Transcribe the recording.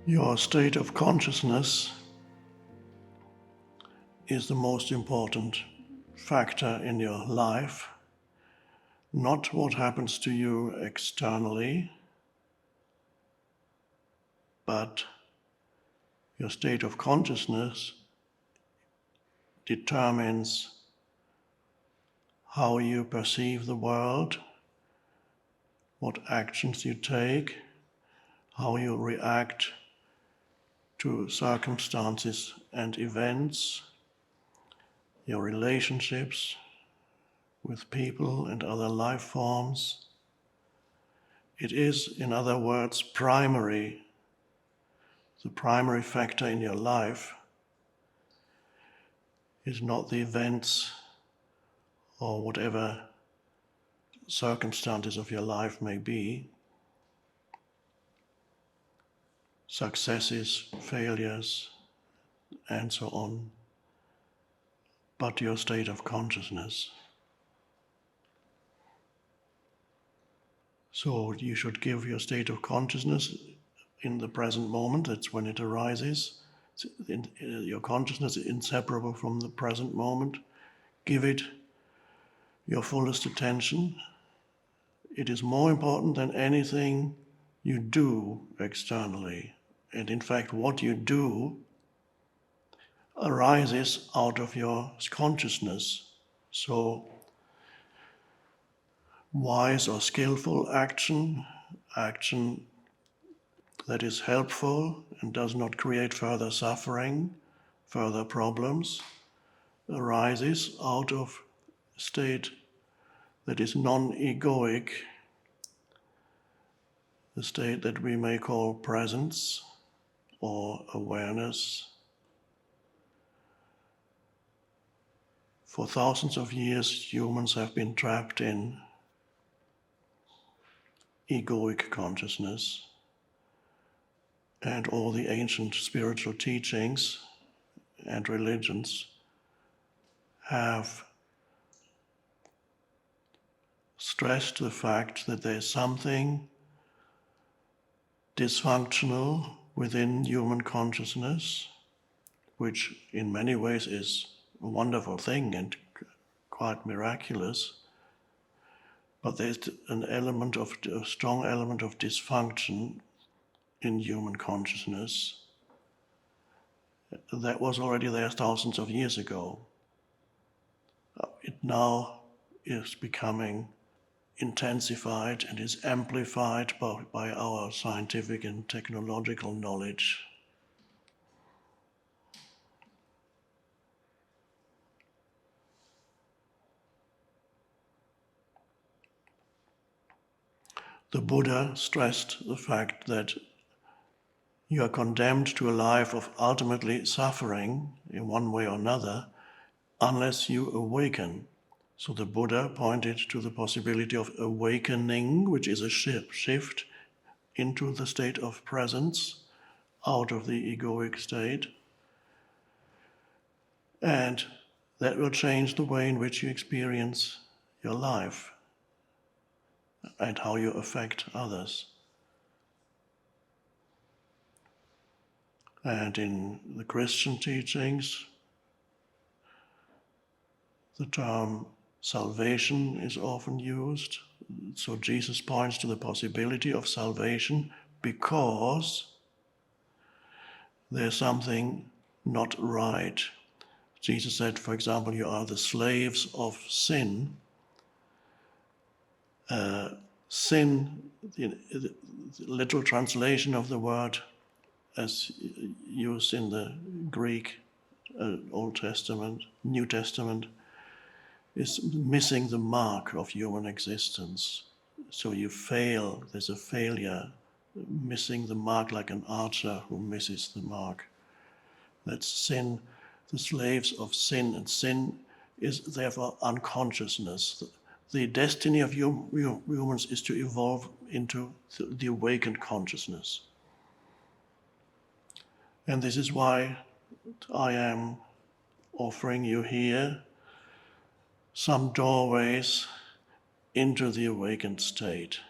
Your state of consciousness is the most important factor in your life, not what happens to you externally, but your state of consciousness determines how you perceive the world, what actions you take, how you react to circumstances and events, your relationships with people and other life forms. It is, in other words, primary. The primary factor in your life is not the events or whatever circumstances of your life may be, successes, failures, and so on, but your state of consciousness. So you should give your state of consciousness in the present moment. That's when it arises. Your consciousness is inseparable from the present moment. Give it your fullest attention. It is more important than anything you do externally. And in fact, what you do arises out of your consciousness. So wise or skillful action that is helpful and does not create further suffering, further problems, arises out of a state that is non-egoic, the state that we may call presence or awareness. For thousands of years, humans have been trapped in egoic consciousness, and all the ancient spiritual teachings and religions have stressed the fact that there is something dysfunctional within human consciousness, which in many ways is a wonderful thing and quite miraculous, but there's a strong element of dysfunction in human consciousness that was already there thousands of years ago. It now is becoming intensified and is amplified by our scientific and technological knowledge. The Buddha stressed the fact that you are condemned to a life of ultimately suffering in one way or another unless you awaken. So the Buddha pointed to the possibility of awakening, which is a shift into the state of presence, out of the egoic state. And that will change the way in which you experience your life and how you affect others. And in the Christian teachings, the term salvation is often used. So Jesus points to the possibility of salvation because there's something not right. Jesus said, for example, you are the slaves of sin. Sin, the literal translation of the word as used in the Greek Old Testament, New Testament, is missing the mark of human existence. So you fail, there's a failure, missing the mark like an archer who misses the mark. That's sin, the slaves of sin, and sin is therefore unconsciousness. The destiny of humans is to evolve into the awakened consciousness. And this is why I am offering you here some doorways into the awakened state.